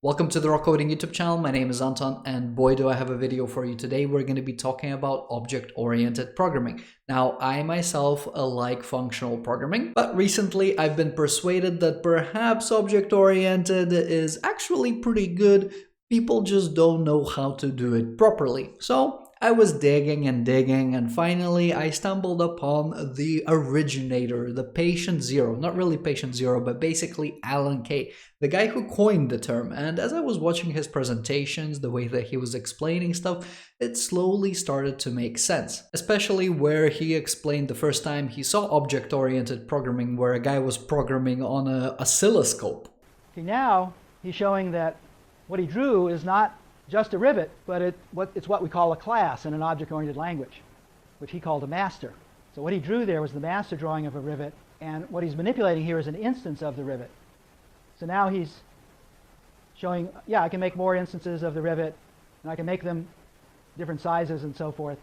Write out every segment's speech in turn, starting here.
Welcome to the Rock Coding YouTube channel. My name is Anton, and boy do I have a video for you today. We're going to be talking about object-oriented programming. Now, I myself like functional programming, but recently I've been persuaded that perhaps object-oriented is actually pretty good. People just don't know how to do it properly. So I was digging and digging, and finally I stumbled upon the originator, the patient zero. Not really patient zero, but basically Alan Kay, the guy who coined the term. And as I was watching his presentations, the way that he was explaining stuff, it slowly started to make sense. Especially where he explained the first time he saw object-oriented programming, where a guy was programming on an oscilloscope. See, now he's showing that what he drew is not just a rivet, but it's what we call a class in an object-oriented language, which he called a master. So what he drew there was the master drawing of a rivet, and what he's manipulating here is an instance of the rivet. So now he's showing, yeah, I can make more instances of the rivet, and I can make them different sizes and so forth.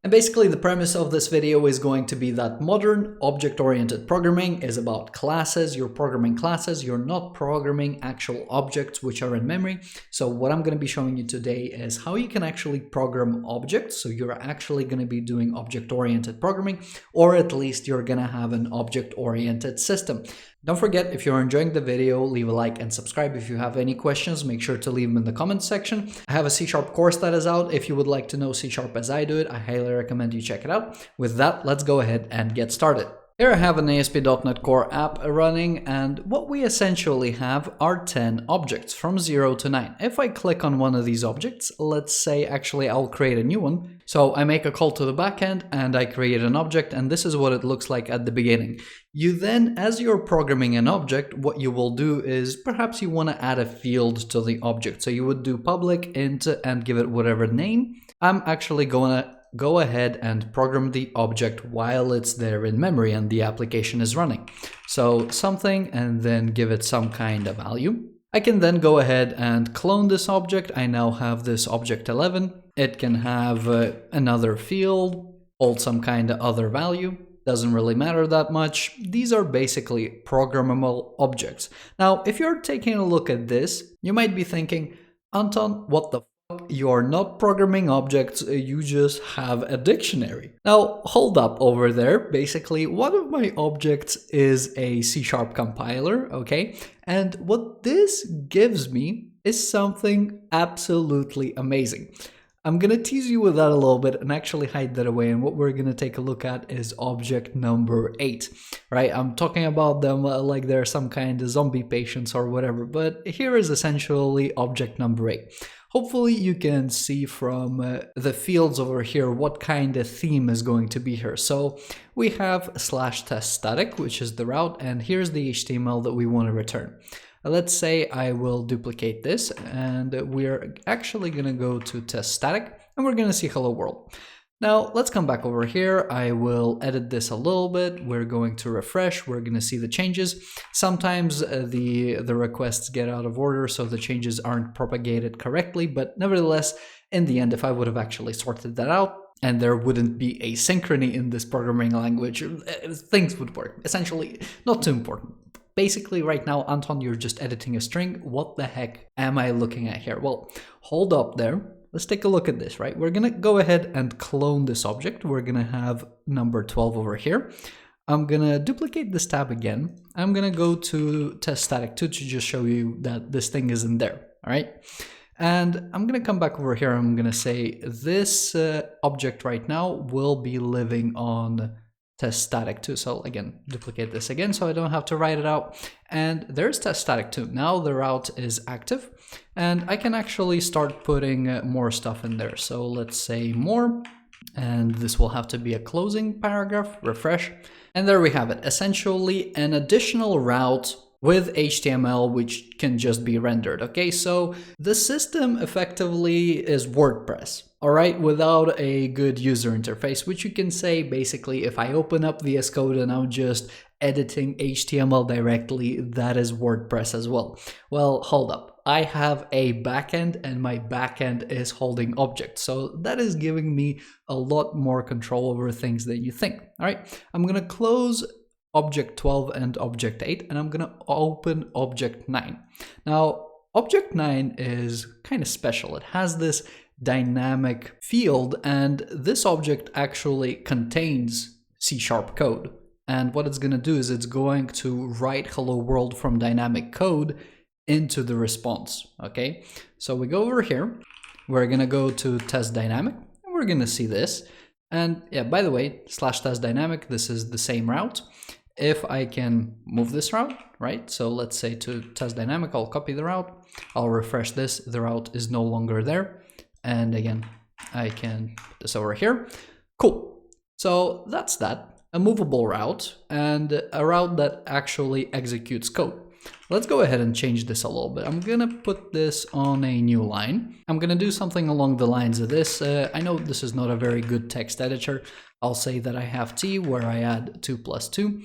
And basically the premise of this video is going to be that modern object-oriented programming is about classes. You're programming classes, you're not programming actual objects which are in memory. So what I'm going to be showing you today is how you can actually program objects. So you're actually going to be doing object-oriented programming, or at least you're going to have an object-oriented system. Don't forget, if you're enjoying the video, leave a like and subscribe. If you have any questions, make sure to leave them in the comments section. I have a C# course that is out. If you would like to know C# as I do it, I highly recommend you check it out. With that, let's go ahead and get started. Here I have an ASP.NET Core app running, and what we essentially have are 10 objects from 0 to 9. If I click on one of these objects, let's say actually I'll create a new one. So I make a call to the backend and I create an object, and this is what it looks like at the beginning. You then, as you're programming an object, what you will do is perhaps you want to add a field to the object. So you would do public int and give it whatever name. I'm actually going to go ahead and program the object while it's there in memory and the application is running. So something, and then give it some kind of value. I can then go ahead and clone this object. I now have this object 11. It can have another field, hold some kind of other value. Doesn't really matter that much. These are basically programmable objects. Now, if you're taking a look at this, you might be thinking, Anton, what the fuck? You're not programming objects, you just have a dictionary. Now, hold up over there. Basically, one of my objects is a C# compiler, okay? And what this gives me is something absolutely amazing. I'm going to tease you with that a little bit and actually hide that away. And what we're going to take a look at is object number 8, right? I'm talking about them like they're some kind of zombie patients or whatever, but here is essentially object number 8. Hopefully you can see from the fields over here what kind of theme is going to be here. So we have /test_static, which is the route, and here's the HTML that we want to return. Let's say I will duplicate this, and we're actually going to go to test static, and we're going to see hello world. Now let's come back over here. I will edit this a little bit. We're going to refresh. We're going to see the changes. Sometimes the requests get out of order, so the changes aren't propagated correctly, but nevertheless, in the end, if I would have actually sorted that out, and there wouldn't be asynchrony in this programming language, things would work. Essentially, not too important. Basically, right now, Anton, you're just editing a string. What the heck am I looking at here? Well, hold up there. Let's take a look at this, right? We're going to go ahead and clone this object. We're going to have number 12 over here. I'm going to duplicate this tab again. I'm going to go to test static 2 to just show you that this thing isn't there, all right? And I'm going to come back over here. I'm going to say this object right now will be living on test static 2. So again, duplicate this again so I don't have to write it out. And there's test static 2. Now the route is active, and I can actually start putting more stuff in there. So let's say more, and this will have to be a closing paragraph, refresh. And there we have it. Essentially an additional route with HTML, which can just be rendered. Okay, so the system effectively is WordPress, all right, without a good user interface, which you can say basically if I open up VS Code and I'm just editing HTML directly, that is WordPress as well. Well, hold up. I have a backend and my backend is holding objects. So that is giving me a lot more control over things than you think. All right, I'm going to close object 12 and object 8, and I'm going to open object 9. Now, Object 9 is kind of special. It has this dynamic field, and this object actually contains C# code. And what it's going to do is it's going to write hello world from dynamic code into the response. Okay, so we go over here, we're going to go to test dynamic, and we're going to see this. And yeah, by the way, /test dynamic, this is the same route. If I can move this route, right? So let's say to test dynamic, I'll copy the route, I'll refresh this, the route is no longer there. And again, I can put this over here. Cool. So that's that, a movable route and a route that actually executes code. Let's go ahead and change this a little bit. I'm gonna put this on a new line. I'm gonna do something along the lines of this. I know this is not a very good text editor. I'll say that I have t where I add 2 + 2.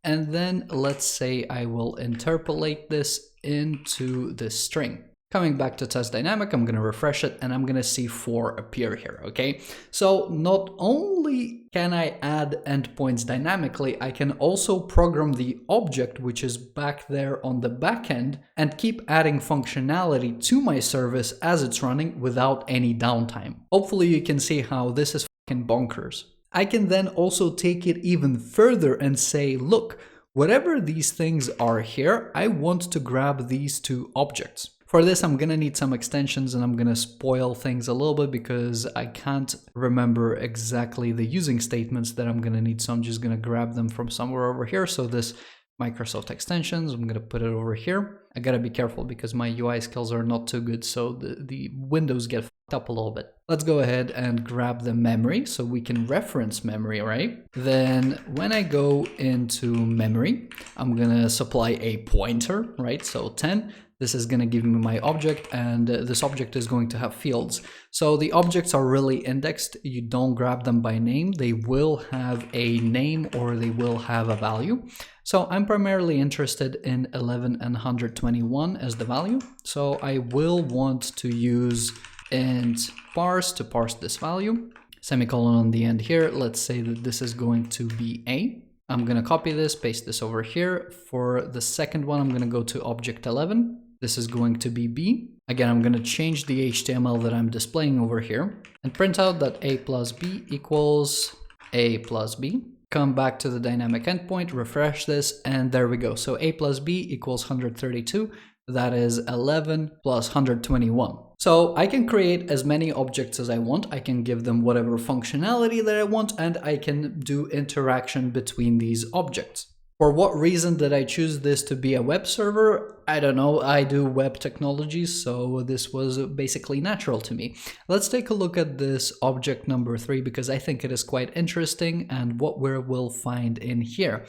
And then let's say I will interpolate this into this string. Coming back to test dynamic, I'm going to refresh it and I'm going to see 4 appear here, okay? So not only can I add endpoints dynamically, I can also program the object which is back there on the backend and keep adding functionality to my service as it's running without any downtime. Hopefully you can see how this is fucking bonkers. I can then also take it even further and say, look, whatever these things are here, I want to grab these 2 objects. For this, I'm gonna need some extensions and I'm gonna spoil things a little bit because I can't remember exactly the using statements that I'm gonna need. So I'm just gonna grab them from somewhere over here. So this Microsoft extensions, I'm gonna put it over here. I gotta be careful because my UI skills are not too good. So the windows get fucked up a little bit. Let's go ahead and grab the memory so we can reference memory, right? Then when I go into memory, I'm gonna supply a pointer, right? So 10. This is going to give me my object, and this object is going to have fields. So the objects are really indexed. You don't grab them by name. They will have a name or they will have a value. So I'm primarily interested in 11 and 121 as the value. So I will want to use int parse to parse this value. Semicolon on the end here. Let's say that this is going to be A. I'm going to copy this, paste this over here. For the second one, I'm going to go to object 11. This is going to be B. Again, I'm going to change the HTML that I'm displaying over here and print out that A plus B equals A plus B. Come back to the dynamic endpoint, refresh this, and there we go. So A plus B equals 132. That is 11 plus 121. So I can create as many objects as I want. I can give them whatever functionality that I want, and I can do interaction between these objects. For what reason did I choose this to be a web server? I don't know. I do web technologies, so this was basically natural to me. Let's take a look at this object number 3 because I think it is quite interesting and what we will find in here.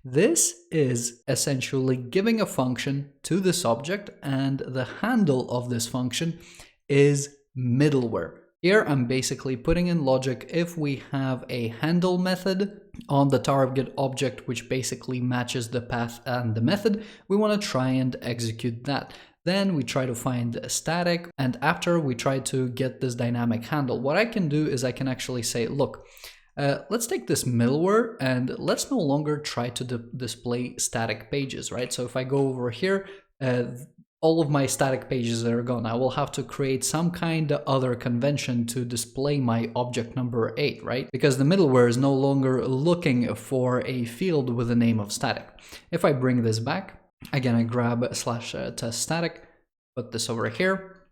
This is essentially giving a function to this object, and the handle of this function is middleware. Here I'm basically putting in logic if we have a handle method on the target object which basically matches the path and the method, we want to try and execute that. Then we try to find a static, and after we try to get this dynamic handle. What I can do is I can actually say, look, let's take this middleware and let's no longer try to display static pages, right? So if I go over here, all of my static pages are gone. I will have to create some kind of other convention to display my object number 8, right? Because the middleware is no longer looking for a field with the name of static. If I bring this back, again, I grab /test static, put this over here,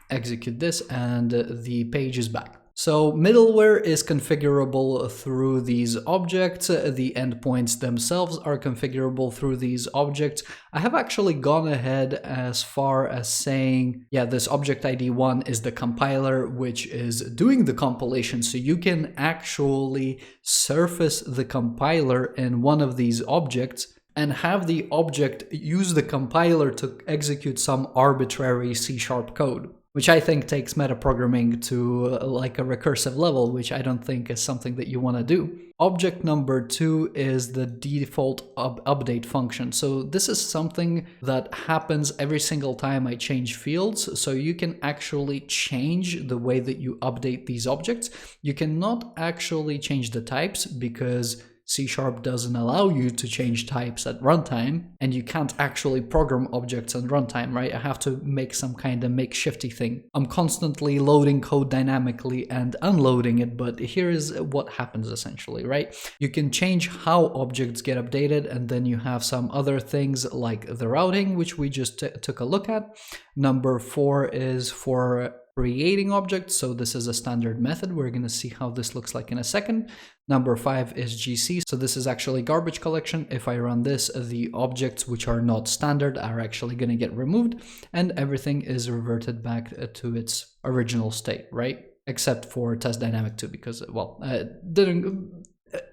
execute this, and the page is back. So middleware is configurable through these objects. The endpoints themselves are configurable through these objects. I have actually gone ahead as far as saying, yeah, this object ID 1 is the compiler which is doing the compilation. So you can actually surface the compiler in one of these objects and have the object use the compiler to execute some arbitrary C# code, which I think takes metaprogramming to like a recursive level, which I don't think is something that you want to do. Object number 2 is the default update function. So this is something that happens every single time I change fields. So you can actually change the way that you update these objects. You cannot actually change the types because C# doesn't allow you to change types at runtime, and you can't actually program objects at runtime, right? I have to make some kind of makeshifty thing. I'm constantly loading code dynamically and unloading it, but here is what happens essentially, right? You can change how objects get updated, and then you have some other things like the routing, which we just took a look at. Number 4 is for creating objects, so this is a standard method. We're going to see how this looks like in a second. Number 5 is GC, so this is actually garbage collection. If I run this, the objects which are not standard are actually going to get removed, and everything is reverted back to its original state, right? Except for test dynamic 2, because, well,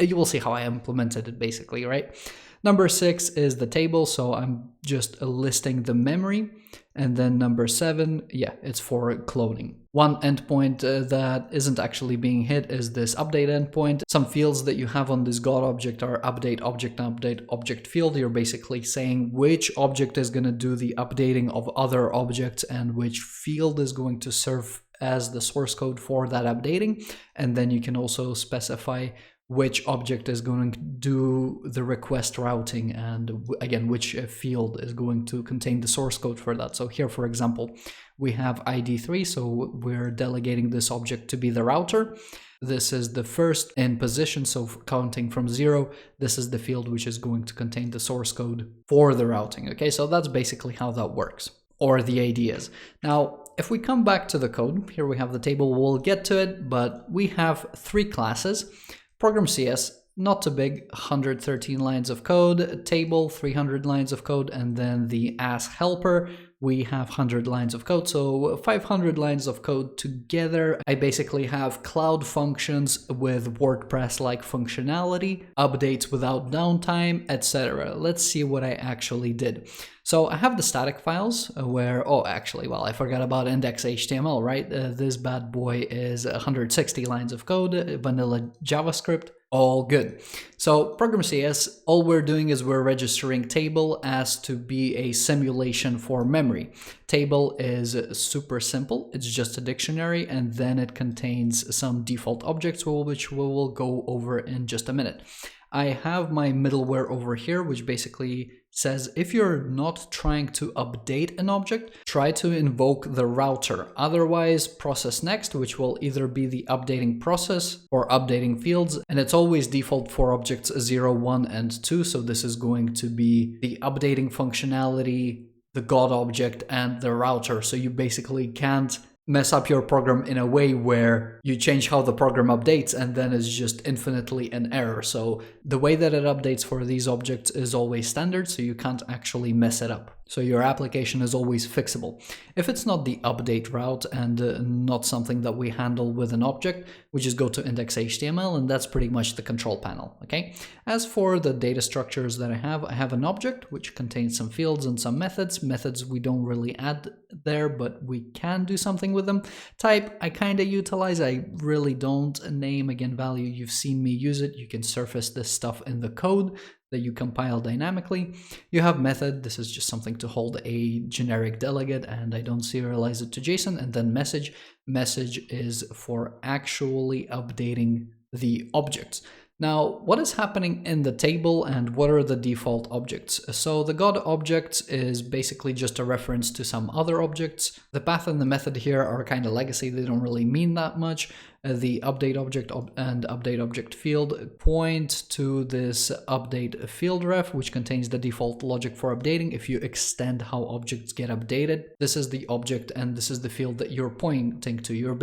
you will see how I implemented it basically, right? Number 6 is the table, so I'm just listing the memory. And then number 7, yeah, it's for cloning. One endpoint that isn't actually being hit is this update endpoint. Some fields that you have on this God object are update object and update object field. You're basically saying which object is going to do the updating of other objects and which field is going to serve as the source code for that updating. And then you can also specify which object is going to do the request routing, and again, which field is going to contain the source code for that. So here, for example, we have ID3, so we're delegating this object to be the router. This is the first in position, so counting from 0, this is the field which is going to contain the source code for the routing. Okay, so that's basically how that works, or the ideas. Now, if we come back to the code, here we have the table, we'll get to it, but we have 3 classes. Program CS, not too big, 113 lines of code, table, 300 lines of code, and then the ask helper, we have 100 lines of code, so 500 lines of code together. I basically have cloud functions with WordPress-like functionality, updates without downtime, etc. Let's see what I actually did. So I have the static files where, oh, actually, well, I forgot about index.html, right? This bad boy is 160 lines of code, vanilla JavaScript, all good. So program CS, all we're doing is we're registering table as to be a simulation for memory. Table is super simple. It's just a dictionary, and then it contains some default objects, which we will go over in just a minute. I have my middleware over here, which basically says if you're not trying to update an object, try to invoke the router. Otherwise, process next, which will either be the updating process or updating fields. And it's always default for objects 0, 1, and 2. So this is going to be the updating functionality, the God object, and the router. So you basically can't mess up your program in a way where you change how the program updates and then it's just infinitely an error. So the way that it updates for these objects is always standard, so you can't actually mess it up. So your application is always fixable. If it's not the update route and not something that we handle with an object, we just go to index.html, and that's pretty much the control panel, okay? As for the data structures that I have an object which contains some fields and some methods. Methods we don't really add there, but we can do something with them. Type, I kind of utilize, I really don't. Name, again, value, you've seen me use it. You can surface this stuff in the code that you compile dynamically. You have method, this is just something to hold a generic delegate, and I don't serialize it to JSON. And then message, message is for actually updating the objects. Now, what is happening in the table and what are the default objects? So the God object is basically just a reference to some other objects. The path and the method here are kind of legacy, they don't really mean that much. The update object and update object field point to this update field ref, which contains the default logic for updating. If you extend how objects get updated, this is the object and this is the field that you're pointing to. You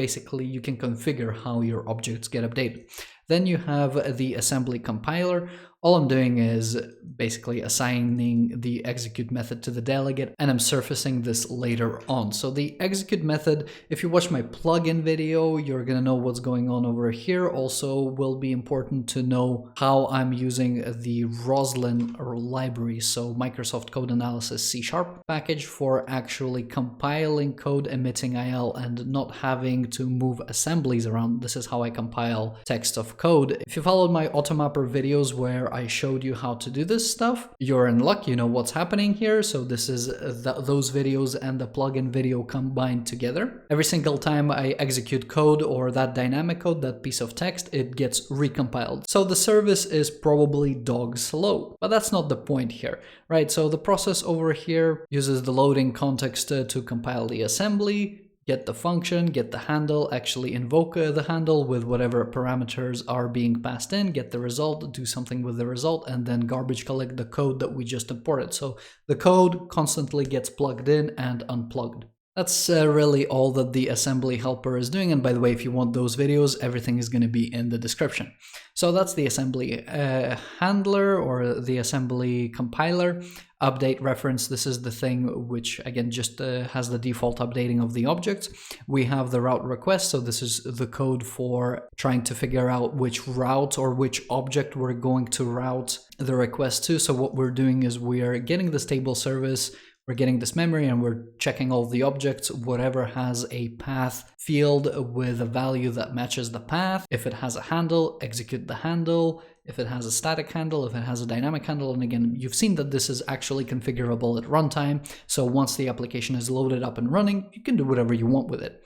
can configure how your objects get updated. Then you have the assembly compiler. All I'm doing is basically assigning the execute method to the delegate, and I'm surfacing this later on. So the execute method, if you watch my plugin video, you're gonna know what's going on over here. Also will be important to know how I'm using the Roslyn library, so Microsoft Code Analysis C# package, for actually compiling code, emitting IL, and not having to move assemblies around. This is how I compile text of code. If you followed my automapper videos where where I showed you how to do this stuff. You're in luck, you know what's happening here. So this is those videos and the plugin video combined together. Every single time I execute code or that dynamic code, that piece of text, it gets recompiled. So the service is probably dog slow, but that's not the point here, right? So the process over here uses the loading context to compile the assembly, get the function, get the handle, actually invoke the handle with whatever parameters are being passed in, get the result, do something with the result, and then garbage collect the code that we just imported. So the code constantly gets plugged in and unplugged. That's really all that the assembly helper is doing. And by the way, if you want those videos, everything is going to be in the description. So that's the assembly handler or the assembly compiler. Update reference, this is the thing which again just has the default updating of the objects. We have the route request, so this is the code for trying to figure out which route or which object we're going to route the request to. So what we're doing is we are getting this table service, we're getting this memory, and we're checking all the objects, whatever has a path field with a value that matches the path. If it has a handle, execute the handle. If it has a static handle, if it has a dynamic handle, and again, you've seen that this is actually configurable at runtime. So once the application is loaded up and running, you can do whatever you want with it.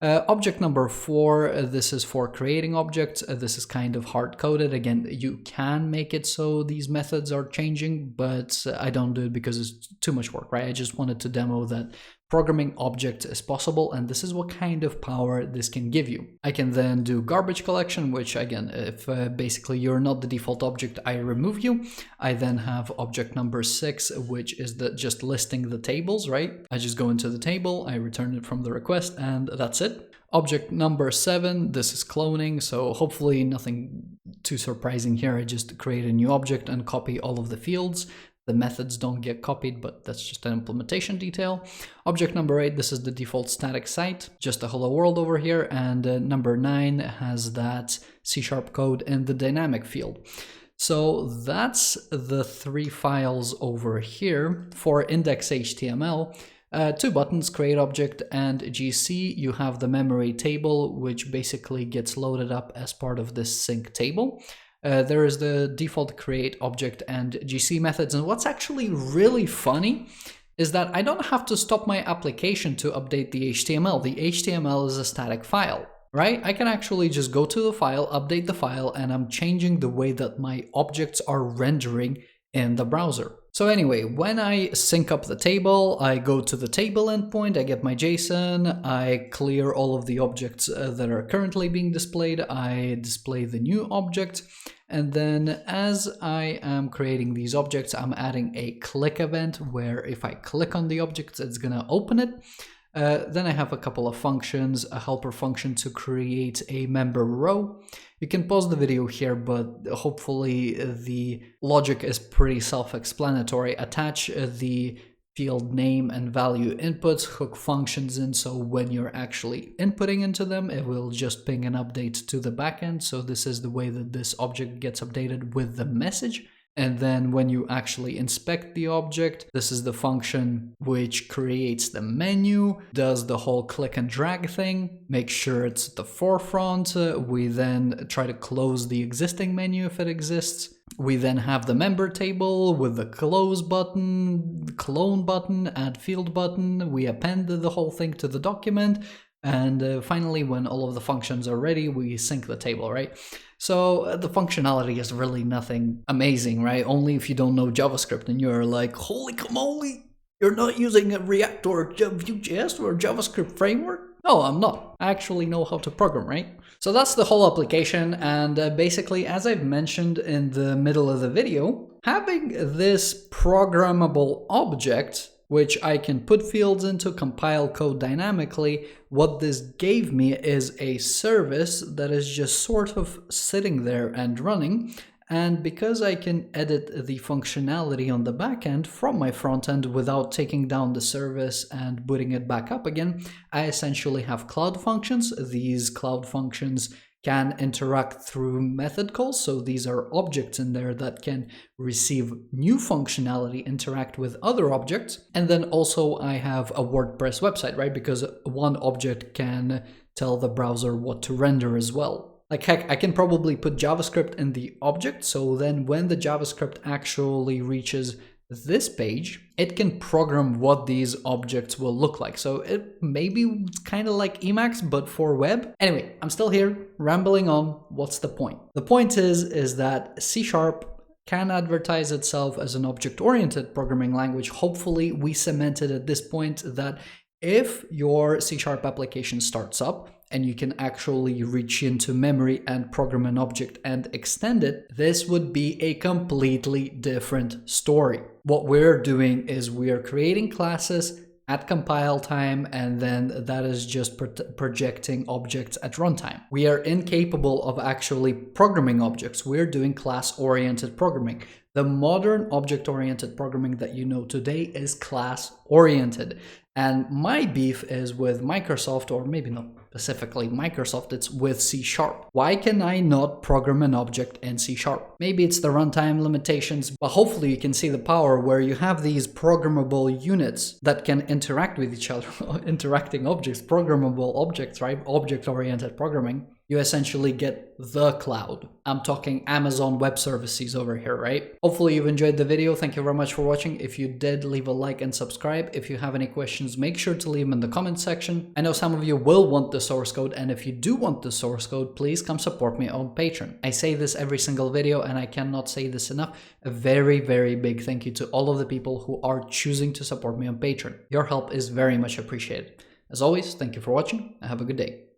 Object number 4, this is for creating objects. This is kind of hard-coded. Again, you can make it so these methods are changing, but I don't do it because it's too much work, right? I just wanted to demo that programming objects is possible, and this is what kind of power this can give you. I can then do garbage collection, which again, if basically you're not the default object, I remove you. I then have object number 6, which is just listing the tables, right? I just go into the table, I return it from the request, and that's it. Object number 7, this is cloning, so hopefully nothing too surprising here. I just create a new object and copy all of the fields. The methods don't get copied, but that's just an implementation detail. Object number 8, this is the default static site, just a hello world over here. And number 9 has that C# code in the dynamic field. So that's the 3 files over here. For index.html, 2 buttons, create object and GC. You have the memory table, which basically gets loaded up as part of this sync table. There is the default create object and GC methods. And what's actually really funny is that I don't have to stop my application to update the HTML. The HTML is a static file, right? I can actually just go to the file, update the file, and I'm changing the way that my objects are rendering in the browser. So anyway, when I sync up the table, I go to the table endpoint, I get my JSON, I clear all of the objects that are currently being displayed, I display the new object, and then as I am creating these objects, I'm adding a click event where if I click on the object, it's gonna open it. Then I have a couple of functions, a helper function to create a member row. You can pause the video here, but hopefully the logic is pretty self-explanatory. Attach the field name and value inputs, hook functions in, so when you're actually inputting into them, it will just ping an update to the backend. So this is the way that this object gets updated with the message. And then when you actually inspect the object, this is the function which creates the menu, does the whole click and drag thing, make sure it's at the forefront. We then try to close the existing menu if it exists. We then have the member table with the close button, clone button, add field button. We append the whole thing to the document. And finally, when all of the functions are ready, we sync the table, right? So the functionality is really nothing amazing, right? Only if you don't know JavaScript and you're like, holy camole, you're not using a React or Vue.js or a JavaScript framework? No, I'm not. I actually know how to program, right? So that's the whole application. And basically, as I've mentioned in the middle of the video, having this programmable object which I can put fields into, compile code dynamically. What this gave me is a service that is just sort of sitting there and running. And because I can edit the functionality on the backend from my front end without taking down the service and booting it back up again, I essentially have cloud functions. These cloud functions can interact through method calls. So these are objects in there that can receive new functionality, interact with other objects. And then also I have a WordPress website, right? Because one object can tell the browser what to render as well. Like heck, I can probably put JavaScript in the object, so then when the JavaScript actually reaches this page, it can program what these objects will look like. So it maybe it's kind of like Emacs, but for web. Anyway, I'm still here rambling on. What's the point? The point is that C# can advertise itself as an object-oriented programming language. Hopefully we cemented at this point that if your C# application starts up and you can actually reach into memory and program an object and extend it, this would be a completely different story. What we're doing is we are creating classes at compile time, and then that is just projecting objects at runtime. We are incapable of actually programming objects. We're doing class-oriented programming. The modern object-oriented programming that you know today is class-oriented. And my beef is with Microsoft, or maybe not specifically Microsoft, it's with C#. Why can I not program an object in C#? Maybe it's the runtime limitations, but hopefully you can see the power where you have these programmable units that can interact with each other, interacting objects, programmable objects, right? Object-oriented programming. You essentially get the cloud. I'm talking Amazon Web Services over here, right? Hopefully you've enjoyed the video. Thank you very much for watching. If you did, leave a like and subscribe. If you have any questions, make sure to leave them in the comment section. I know some of you will want the source code, and if you do want the source code, please come support me on Patreon. I say this every single video, and I cannot say this enough. A very, very big thank you to all of the people who are choosing to support me on Patreon. Your help is very much appreciated. As always, thank you for watching and have a good day.